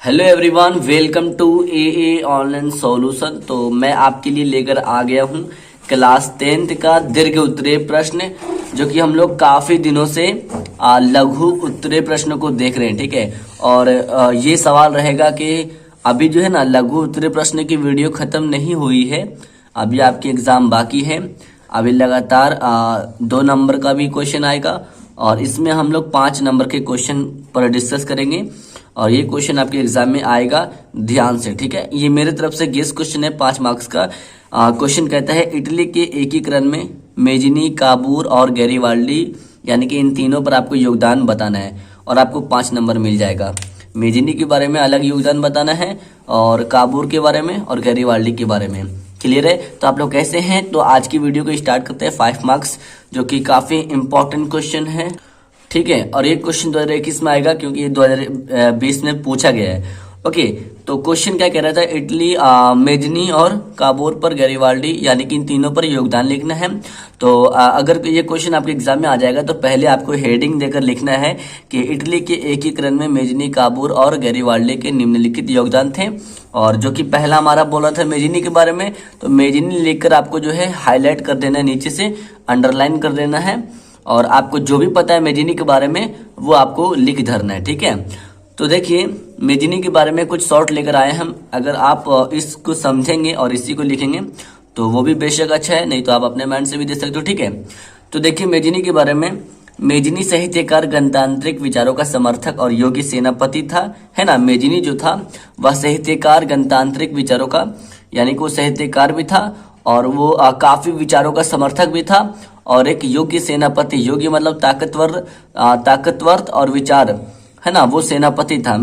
Hello everyone, welcome to a online solution. तो मैं आपके लिए लेकर आ गया हूँ क्लास 10th का दीर्घ उत्तरीय प्रश्न, जो कि हम लोग काफी दिनों से लघु उत्तरीय प्रश्न को देख रहे हैं। ठीक है, और ये सवाल रहेगा कि अभी जो है ना लघु उत्तरीय प्रश्न की वीडियो खत्म नहीं हुई है, अभी आपकी एग्जाम बाकी है। अभी लगातार 2 नंबर का भी क्वेश्चन आएगा और इसमें हम लोग 5 नंबर के क्वेश्चन पर डिस्कस करेंगे और ये क्वेश्चन आपके एग्जाम में आएगा ध्यान से। ठीक है, ये मेरे तरफ से गेस क्वेश्चन है 5 मार्क्स का। क्वेश्चन कहता है इटली के एकीकरण में मेजिनी, काबूर और गैरीवाल्डी, यानी कि इन तीनों पर आपको योगदान बताना है और आपको 5 नंबर मिल जाएगा। मेजिनी के बारे में अलग योगदान बताना है और काबूर के बारे में और गैरीवाल्डी के बारे में। क्लियर है? तो आप लोग कैसे हैं? तो आज की वीडियो को स्टार्ट करते हैं। 5 मार्क्स जो कि काफी इंपॉर्टेंट क्वेश्चन है। ठीक है, और ये क्वेश्चन 2021 में आएगा क्योंकि ये 2020 में पूछा गया है। ओके, तो क्वेश्चन क्या कह रहा था, इटली, मेजनी और काबूर पर गैरीवाल्डी, यानी कि इन तीनों पर योगदान लिखना है। तो अगर ये क्वेश्चन आपके एग्जाम में आ जाएगा तो पहले आपको हेडिंग देकर लिखना है कि इटली के एकीकरण में मेजनी, काबूर और गैरीवाल्डी के निम्नलिखित योगदान थे। और जो कि पहला हमारा बोला था मेजनी के बारे में, तो मेजनी लिखकर आपको जो है हाईलाइट कर देना है, नीचे से अंडरलाइन कर देना है और आपको जो भी पता है मेजिनी के बारे में वो आपको लिख धरना है। ठीक है, तो देखिए मेजिनी के बारे में कुछ शॉर्ट लेकर आए हम। अगर आप इसको समझेंगे और इसी को लिखेंगे तो वो भी बेशक अच्छा है, नहीं तो आप अपने माइंड से भी दे सकते हो। ठीक है, तो देखिए मेजिनी के बारे में, मेजिनी साहित्यकार, गणतांत्रिक विचारों का समर्थक और योग्य सेनापति था। है ना, मेजिनी जो था वह साहित्यकार, गणतांत्रिक विचारों का, यानी कि वो साहित्यकार भी था और वो काफी विचारों का समर्थक भी था और एक योग्य सेनापति, योग्य मतलब ताकतवर और विचार, है ना, वो सेनापति था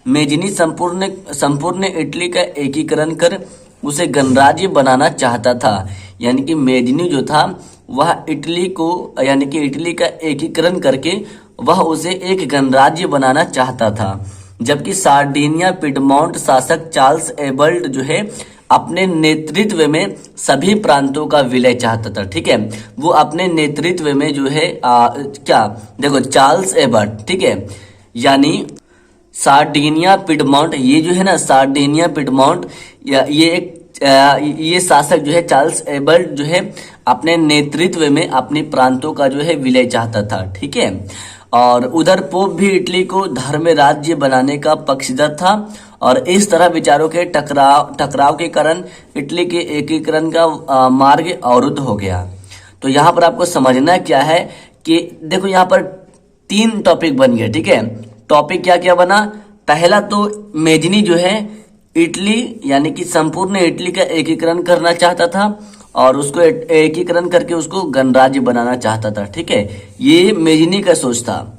मेजिनी संपूर्ण इटली का एकीकरण कर उसे गणराज्य बनाना चाहता था। यानी कि मेजिनी जो था वह इटली को, यानी कि इटली का एकीकरण करके वह उसे एक गणराज्य बनाना चाहता था। जबकि सार्डिनिया पिडमोंट शासक चार्ल्स एबल्ट जो है अपने नेतृत्व में सभी प्रांतों का विलय चाहता था। ठीक है, वो अपने नेतृत्व में जो है क्या देखो, चार्ल्स एबर्ट, ठीक है, यानी सार्डिनिया पिडमोंट, ये जो है ना सार्डिनिया पिडमोंट, ये शासक जो है चार्ल्स एबर्ट जो है अपने नेतृत्व में अपने प्रांतों का जो है विलय चाहता था। ठीक है, और उधर पोप भी इटली को धर्म राज्य बनाने का पक्षधर था और इस तरह विचारों के टकराव के कारण इटली के एकीकरण का मार्ग अवरुद्ध हो गया। तो यहाँ पर आपको समझना क्या है कि देखो यहाँ पर 3 टॉपिक बन गए। ठीक है, टॉपिक क्या क्या बना, पहला तो मेजिनी जो है इटली, यानी कि संपूर्ण इटली का एकीकरण करना चाहता था और उसको एकीकरण करके उसको गणराज्य बनाना चाहता था। ठीक है, ये मेजिनी का सोच था।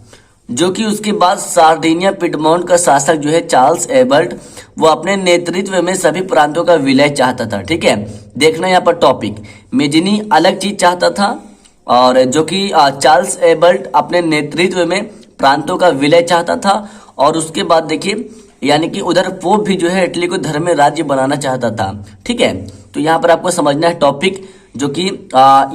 जो कि उसके बाद सार्डिनिया पिडमोंट का शासक जो है चार्ल्स एबर्ट, वो अपने नेतृत्व में सभी प्रांतों का विलय चाहता था। ठीक है, देखना यहाँ पर टॉपिक, मेजिनी अलग चीज चाहता था और जो कि चार्ल्स एबर्ट अपने नेतृत्व में प्रांतों का विलय चाहता था। और उसके बाद देखिए, यानी कि उधर पोप भी जो है इटली को धर्म राज्य बनाना चाहता था। ठीक है, तो यहाँ पर आपको समझना है टॉपिक, जो कि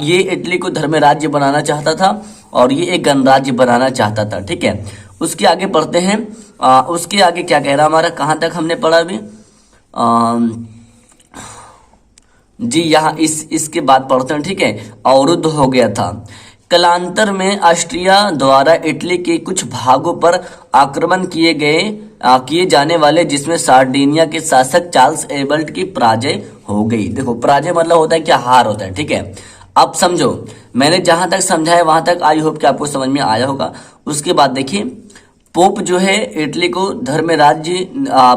ये इटली को धर्म राज्य बनाना चाहता था और ये एक गणराज्य बनाना चाहता था। ठीक है, उसके आगे पढ़ते हैं। उसके आगे क्या कह रहा हमारा, कहाँ तक हमने पढ़ा अभी, जी यहाँ इसके बाद पढ़ते हैं। ठीक है, अवरुद्ध हो गया था। कालांतर में ऑस्ट्रिया द्वारा इटली के कुछ भागों पर आक्रमण किए जाने वाले, जिसमें सार्डिनिया के शासक चार्ल्स एबल्ट की पराजय हो गई। देखो पराजय मतलब होता है क्या, हार होता है। ठीक है, अब समझो, मैंने जहां तक समझाया वहां तक आई होप कि आपको समझ में आया होगा। उसके बाद देखिए, पोप जो है इटली को धर्म राज्य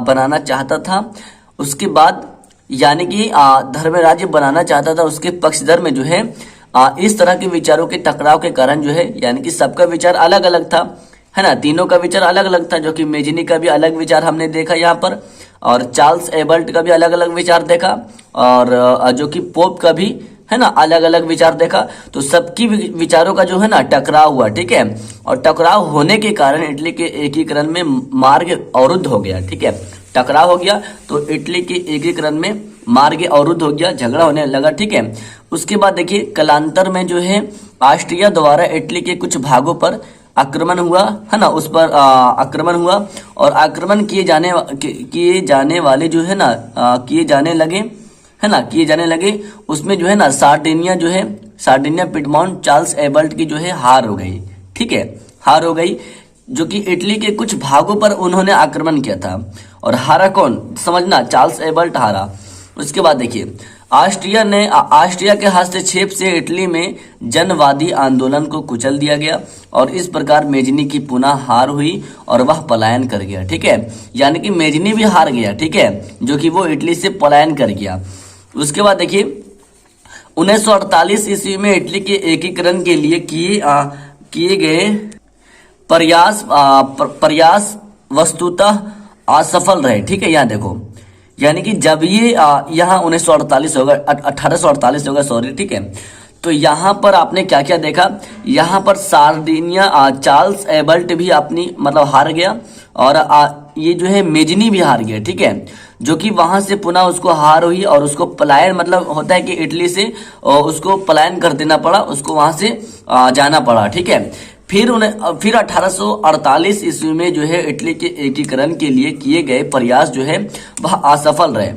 बनाना चाहता था। उसके बाद यानी कि धर्म राज्य बनाना चाहता था, उसके पक्षधर में जो है इस तरह के विचारों के टकराव के कारण जो है, यानी कि सबका विचार अलग अलग था, है ना, तीनों का विचार अलग अलग था। जो कि मेजिनी का भी अलग विचार हमने देखा यहाँ पर, और चार्ल्स एबल्ट का भी अलग अलग विचार देखा, और जो कि पोप का भी, है ना, अलग अलग विचार देखा। तो सबकी विचारों का जो है ना टकराव हुआ। ठीक है, और टकराव होने के कारण इटली के एकीकरण में मार्ग अवरुद्ध हो गया। ठीक है, टकराव हो गया तो इटली के एकीकरण में मार्ग अवरुद्ध हो गया, झगड़ा होने लगा। ठीक है, उसके बाद देखिए, कालांतर में जो है ऑस्ट्रिया द्वारा इटली के कुछ भागों पर आक्रमण हुआ, है ना, उस पर आक्रमण हुआ और आक्रमण किए जाने वाले जो है ना किए जाने लगे, है ना, किए जाने लगे। उसमें जो है ना सार्डिनिया पिडमॉन्ट चार्ल्स एबल्ट की जो है हार हो गई, ठीक है, हार हो गई, जो कि इटली के कुछ भागों पर उन्होंने आक्रमण किया था। और हारा कौन, समझना, चार्ल्स एबल्ट हारा। उसके बाद देखिए, ऑस्ट्रिया के हस्तक्षेप से इटली में जनवादी आंदोलन को कुचल दिया गया और इस प्रकार मेजनी की पुनः हार हुई और वह पलायन कर गया, ठीक है, यानी कि मेजनी भी हार गया, ठीक है, जो कि वो इटली से पलायन कर गया। उसके बाद देखिए 1948 ईस्वी में इटली के एकीकरण के लिए किए गए प्रयास वस्तुतः असफल रहे, ठीक है। यहाँ देखो, यानी कि जब ये यहाँ 1948 होगा, 1848 होगा, सॉरी, ठीक है। तो यहाँ पर आपने क्या क्या देखा, यहाँ पर सार्डिनिया चार्ल्स एबल्ट भी अपनी मतलब हार गया और ये जो है मेजनी भी हार गया, ठीक है, जो कि वहां से पुनः उसको हार हुई और उसको पलायन, मतलब होता है कि इटली से उसको पलायन कर देना पड़ा, उसको वहां से जाना पड़ा, ठीक है। फिर 1848 ईस्वी में जो है इटली के एकीकरण के लिए किए गए प्रयास जो है वह असफल रहे,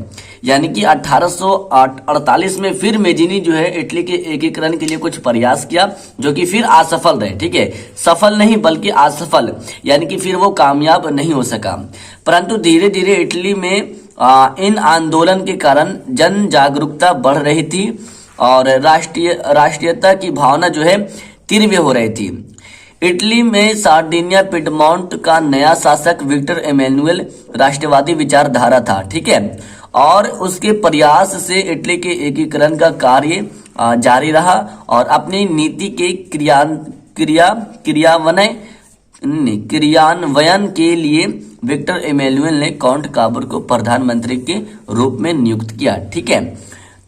यानी कि 1848 में फिर मेजिनी जो है इटली के एकीकरण के लिए कुछ प्रयास किया, जो कि फिर असफल रहे, ठीक है, सफल नहीं बल्कि असफल, यानी कि फिर वो कामयाब नहीं हो सका। परंतु धीरे धीरे इटली में इन आंदोलन के कारण जन जागरूकता बढ़ रही थी और राष्ट्रीयता की भावना जो है तीव्र हो रही थी। इटली में सार्डिनिया पिडमॉन्ट का नया शासक विक्टर एमेनुएल राष्ट्रवादी विचारधारा था, ठीक है, और उसके प्रयास से इटली के एकीकरण का कार्य जारी रहा और अपनी नीति के क्रियान्वयन के लिए विक्टर एमेनुएल ने काउंट काबूर को प्रधानमंत्री के रूप में नियुक्त किया, ठीक है।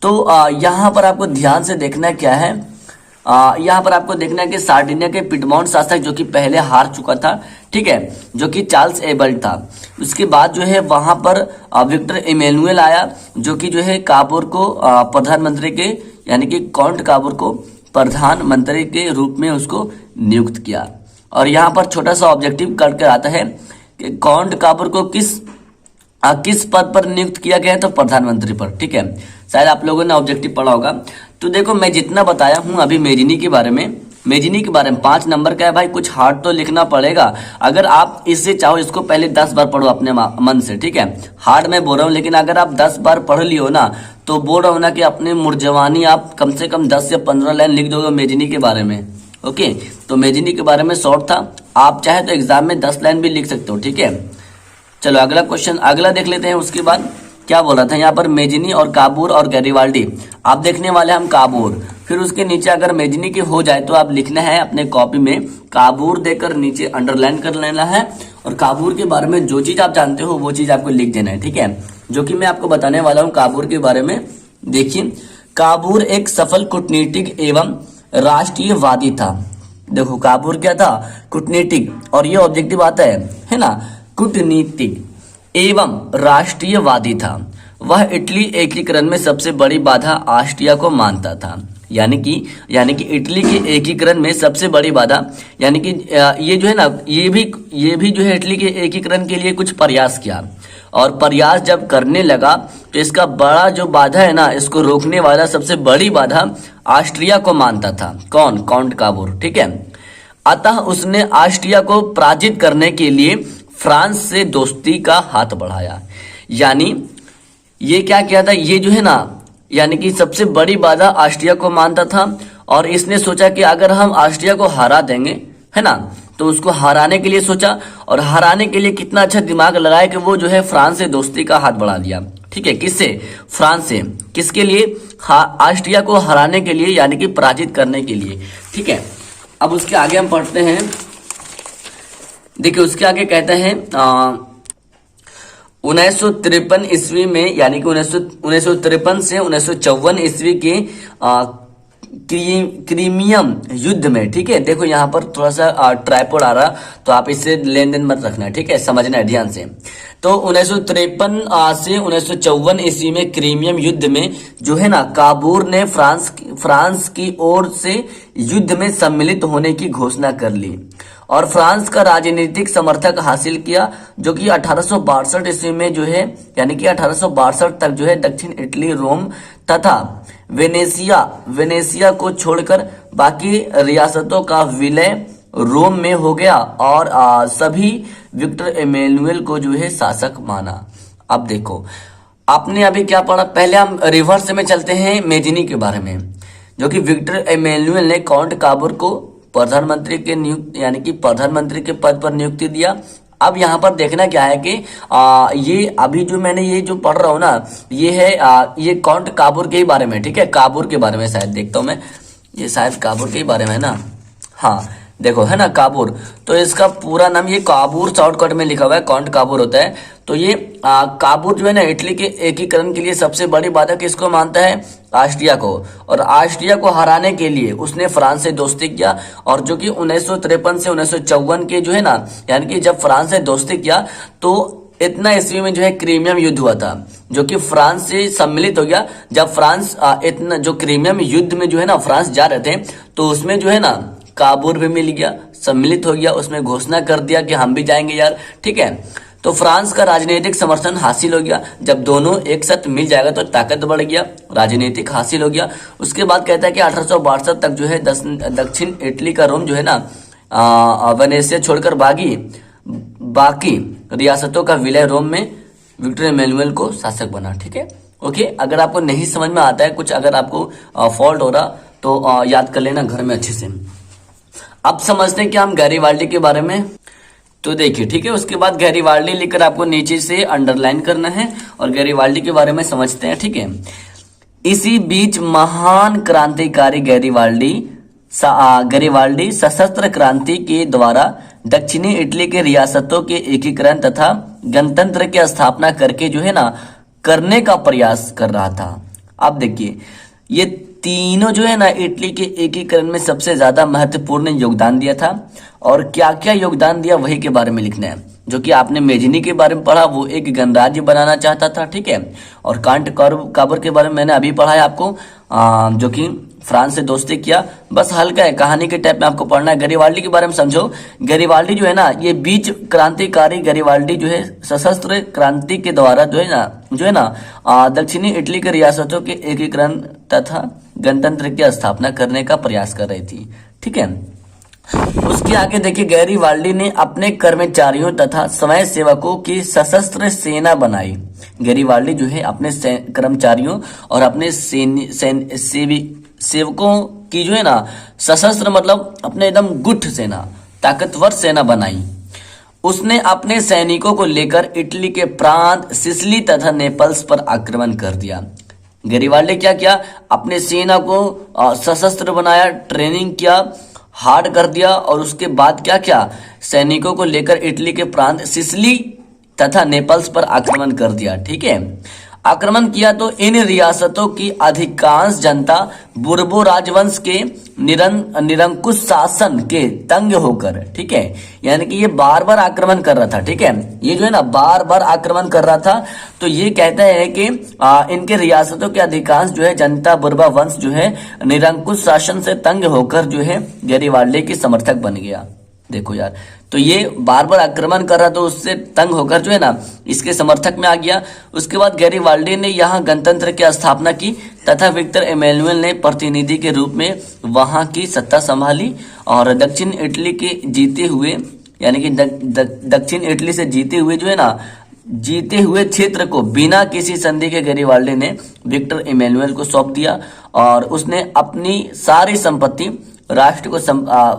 तो यहाँ पर आपको ध्यान से देखना क्या है, यहाँ पर आपको देखना है कि सार्डिनिया के पिडमॉन्ट शासक जो कि पहले हार चुका था, ठीक है, जो कि चार्ल्स एबल्ट था, उसके बाद जो है वहां पर विक्टर इमैनुअल आया, जो कि जो है काबूर को प्रधानमंत्री के, यानी कि काउंट काबूर को प्रधानमंत्री के रूप में उसको नियुक्त किया। और यहाँ पर छोटा सा ऑब्जेक्टिव कर आता है कि काउंट काबूर को किस पद पर नियुक्त किया गया है, तो प्रधानमंत्री पर, ठीक है, शायद आप लोगों ने ऑब्जेक्टिव पढ़ा होगा। तो देखो मैं जितना बताया हूं अभी मेजिनी के बारे में 5 नंबर का है भाई, कुछ हार्ड तो लिखना पड़ेगा। अगर आप इससे चाहो इसको पहले 10 बार पढ़ो अपने मन से, ठीक है, हार्ड मैं बोल रहा हूँ, लेकिन अगर आप 10 बार पढ़ लियो ना, तो बोल रहा हूँ ना कि अपने मुर्जवानी आप कम से कम 10 से 15 लाइन लिख दोगे मेजिनी के बारे में। ओके, तो मेजिनी के बारे में शॉर्ट था, आप चाहे तो एग्जाम में 10 लाइन भी लिख सकते हो, ठीक है। चलो अगला क्वेश्चन, अगला देख लेते हैं। उसके बाद क्या बोला था यहाँ पर, मेजिनी और काबूर और गैरिबाल्डी, आप देखने वाले हम काबूर, फिर उसके नीचे अगर मेजिनी की हो जाए तो आप लिखना है अपने कॉपी में काबूर देकर नीचे अंडरलाइन कर लेना है, और काबूर के बारे में जो चीज आप जानते हो वो चीज आपको लिख देना है, ठीक है, जो कि मैं आपको बताने वाला हूँ काबूर के बारे में। देखिए, काबूर एक सफल कूटनीतिक एवं राष्ट्रीयवादी था। देखो काबूर क्या था, कूटनीतिक, और ये ऑब्जेक्टिव आता है ना, कूटनीतिक एवं राष्ट्रीयवादी था। वह इटली एकीकरण में सबसे बड़ी बाधा ऑस्ट्रिया को मानता था, यानी कि इटली के एकीकरण में सबसे बड़ी बाधा, यानी कि ये जो है ना, ये भी जो है इटली के एकीकरण के लिए कुछ प्रयास किया, और प्रयास जब करने लगा तो इसका बड़ा जो बाधा है ना, इसको रोकने वाला सबसे बड़ी बाधा ऑस्ट्रिया को मानता था। कौन? काउंट काबूर, ठीक है। अतः उसने ऑस्ट्रिया को पराजित करने के लिए फ्रांस से दोस्ती का हाथ बढ़ाया। यानी ये क्या किया था, ये जो है ना, यानी कि सबसे बड़ी बाधा ऑस्ट्रिया को मानता था, और इसने सोचा कि अगर हम ऑस्ट्रिया को हरा देंगे, है ना, तो उसको हराने के लिए सोचा, और हराने के लिए कितना अच्छा दिमाग लगाया कि वो जो है फ्रांस से दोस्ती का हाथ बढ़ा दिया, ठीक है। किससे? फ्रांस से। किसके लिए? ऑस्ट्रिया को हराने के लिए, यानी कि पराजित करने के लिए, ठीक है। अब उसके आगे हम पढ़ते हैं। देखिए उसके आगे कहते हैं 1953 ईस्वी में, यानी कि 1953 से 1954 ईस्वी के क्रीमियम युद्ध में, ठीक है। देखो यहाँ पर थोड़ा सा ट्राइपॉड आ रहा, तो आप इससे लेन देन मत रखना है, ठीक है, समझना है ध्यान से। तो 1953 से 1954 ईस्वी में क्रीमियम युद्ध में जो है ना, काबूर ने फ्रांस की ओर से युद्ध में सम्मिलित होने की घोषणा कर ली, और फ्रांस का राजनीतिक समर्थक हासिल किया, जो कि 1862 ईस्वी में जो है, यानी कि 1862 तक जो है दक्षिण इटली, रोम तथा वेनेसिया को छोड़कर बाकी रियासतों का विलय रोम में हो गया और सभी विक्टर एमेनुएल को जो है शासक माना। अब देखो, आपने अभी क्या पढ़ा, पहले हम रिवर्स में चलते हैं मेजिनी के बारे में, जो कि विक्टर एमेनुएल ने काउंट काबूर को प्रधानमंत्री के नियुक्त, यानी कि प्रधानमंत्री के पद पर नियुक्ति दिया। अब यहाँ पर देखना क्या है कि ये अभी जो मैंने ये जो पढ़ रहा हूँ ना, ये है ये काउंट काबूर के ही बारे में, ठीक है, काबूर के बारे में शायद, देखता हूँ मैं, ये शायद काबूर के ही बारे में है ना, हाँ देखो है ना काबूर, तो इसका पूरा नाम ये काबूर शॉर्टकट में लिखा हुआ है, काउंट काबूर होता है। तो ये काबूर जो है ना, इटली के एकीकरण के लिए सबसे बड़ी बाधा किसको मानता है, ऑस्ट्रिया को, और ऑस्ट्रिया को हराने के लिए उसने फ्रांस से दोस्ती किया, और जो कि 1953 से 1954 के जो है ना, यानी कि जब फ्रांस से दोस्ती किया तो इतना ईस्वी में जो है क्रीमियम युद्ध हुआ था, जो कि फ्रांस से सम्मिलित हो गया। जब फ्रांस इतना जो क्रीमियम युद्ध में जो है ना फ्रांस जा रहे थे, तो उसमें जो है ना काबूर भी मिल गया, सम्मिलित हो गया, उसमें घोषणा कर दिया कि हम भी जाएंगे यार, ठीक है। तो फ्रांस का राजनीतिक समर्थन हासिल हो गया, जब दोनों एक साथ मिल जाएगा तो ताकत बढ़ गया, राजनीतिक हासिल हो गया। उसके बाद कहता है कि 1862 तक जो है दक्षिण इटली का रोम जो है ना वेनेसिया छोड़कर बाकी रियासतों का विलय रोम में विक्टर एमेनुएल को शासक बना, ठीक है। ओके, अगर आपको नहीं समझ में आता है कुछ, अगर आपको फॉल्ट हो रहा तो याद कर लेना घर में अच्छे से। अब समझते हैं कि हम गैरीवाल्डी के बारे में, तो देखिए ठीक है। उसके बाद गैरीवाल्डी लिखकर आपको नीचे से अंडरलाइन करना है और गैरीवाल्डी के बारे में समझते हैं, ठीक है। इसी बीच महान क्रांतिकारी गैरीवाल्डी सशस्त्र क्रांति के द्वारा दक्षिणी इटली के रियासतों के एकीकरण तथा गणतंत्र की स्थापना करके जो है ना करने का प्रयास कर रहा था। अब देखिए, ये तीनों जो है ना इटली के एकीकरण में सबसे ज्यादा महत्वपूर्ण योगदान दिया था, और क्या क्या योगदान दिया वही के बारे में लिखना है। जो कि आपने मेजिनी के बारे में पढ़ा, वो एक गणराज्य बनाना चाहता था, ठीक है। और कांट काबूर के बारे में मैंने अभी पढ़ा है आपको, जो कि फ्रांस से दोस्ती किया, बस हल्का है, कहानी के टाइप में आपको पढ़ना है। गैरीवाल्डी के बारे में समझो, गैरीवाल्डी जो है ना, ये बीच क्रांतिकारी गैरीवाल्डी जो है सशस्त्र क्रांति के द्वारा जो है ना दक्षिणी इटली के रियासतों के एकीकरण तथा गणतंत्र की स्थापना करने का प्रयास कर रही थी, ठीक है। उसके आगे देखिए, गैरीवाल्डी ने अपने कर्मचारियों तथा स्वयं सेवकों की सशस्त्र सेना बनाई। गैरीवाल्डी जो है अपने कर्मचारियों और अपने सेवकों की जो है ना सशस्त्र मतलब अपने एकदम गुट सेना, ताकतवर सेना बनाई। उसने अपने सैनिकों को लेकर इटली के प्रांत सिसिली तथा नेपल्स पर आक्रमण कर दिया। गैरीवाल्डी क्या किया, अपने सेना को सशस्त्र बनाया, ट्रेनिंग किया, हार्ड कर दिया, और उसके बाद क्या किया, सैनिकों को लेकर इटली के प्रांत सिसिली तथा नेपल्स पर आक्रमण कर दिया, ठीक है। आक्रमण किया तो इन रियासतों की अधिकांश जनता बुर्बो राजवंश के निरंकुश शासन के तंग होकर, ठीक है, यानी कि ये बार बार आक्रमण कर रहा था, ठीक है, ये जो है ना बार बार आक्रमण कर रहा था। तो ये कहता है कि इनके रियासतों के अधिकांश जो है जनता बुर्बा वंश जो है निरंकुश शासन से तंग होकर जो है गैरीवाल्डी की समर्थक बन गया। देखो यार, तो ये बार बार आक्रमण कर रहा, तो उससे तंग होकर जो है ना इसके समर्थक में आ गया। उसके बाद गैरीवाल्डी ने यहाँ गणतंत्र की स्थापना की तथा विक्टर एमेनुएल ने प्रतिनिधि के रूप में वहां की सत्ता संभाली, और दक्षिण इटली के जीते हुए, यानी कि दक्षिण इटली से जीते हुए जो है ना जीते हुए क्षेत्र को बिना किसी संधि के गैरीवाल्डी ने विक्टर एमेनुएल को सौंप दिया, और उसने अपनी सारी संपत्ति राष्ट्र को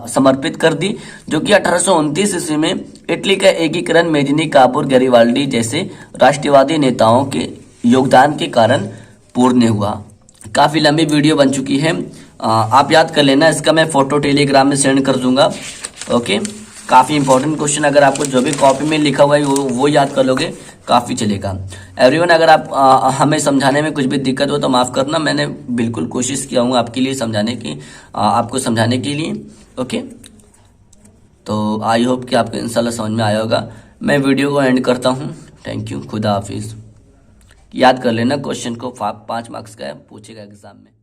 समर्पित कर दी, जो कि 1829 ईस्वी में इटली का एकीकरण मेजिनी, काबूर, गैरीवाल्डी जैसे राष्ट्रवादी नेताओं के योगदान के कारण पूर्ण हुआ। काफी लंबी वीडियो बन चुकी है, आप याद कर लेना, इसका मैं फोटो टेलीग्राम में सेंड कर दूंगा। ओके, काफी इंपॉर्टेंट क्वेश्चन, अगर आपको जो भी कॉपी में लिखा हुआ है वो याद कर लोगे, काफी चलेगा। एवरीवन, अगर आप हमें समझाने में कुछ भी दिक्कत हो तो माफ करना, मैंने बिल्कुल कोशिश किया हूँ आपके लिए समझाने की, आपको समझाने के लिए। ओके, तो आई होप कि आपको इंशाल्लाह समझ में आया होगा। मैं वीडियो को एंड करता हूँ। थैंक यू, खुदा हाफिज। याद कर लेना, क्वेश्चन को 5 मार्क्स का है, पूछेगा एग्जाम में।